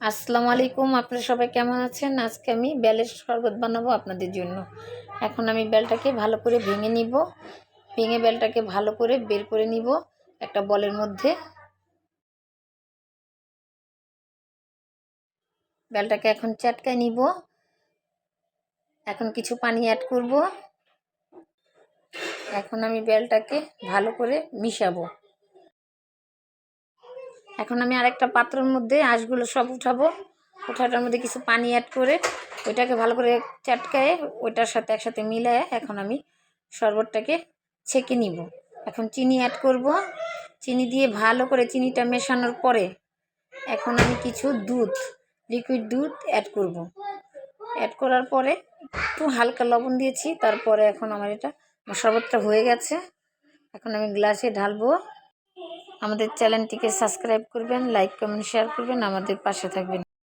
আসসালামু আলাইকুম। আপনারা সবাই কেমন আছেন? আজকে আমি বেলের শরবত বানাবো আপনাদের জন্য। এখন আমি বেলটাকে ভালো করে ভেঙে নিব। ভেঙে বেলটাকে ভালো করে বের করে নিব একটা বলের মধ্যে। বেলটাকে এখন চটকায় নিব। এখন কিছু পানি অ্যাড করব। এখন আমি বেলটাকে ভালো করে মিশাবো। এখন আমি আরেকটা পাত্রের মধ্যে আঁশগুলো সব উঠাবো। ওঠাটার মধ্যে কিছু পানি অ্যাড করে ওইটাকে ভালো করে চটকায়ে ওইটার সাথে একসাথে মিলায়ে এখন আমি শরবতটাকে ছেঁকে নিব। এখন চিনি অ্যাড করব। চিনি দিয়ে ভালো করে চিনিটা মেশানোর পরে এখন আমি কিছু দুধ, লিকুইড দুধ অ্যাড করব। অ্যাড করার পরে একটু হালকা লবণ দিয়েছি। তারপরে এখন আমার এটা শরবতটা হয়ে গেছে। এখন আমি গ্লাসে ঢালবো। আমাদের চ্যানেলটিকে সাবস্ক্রাইব করবেন, লাইক কমেন্ট শেয়ার করবেন, আমাদের পাশে থাকবেন।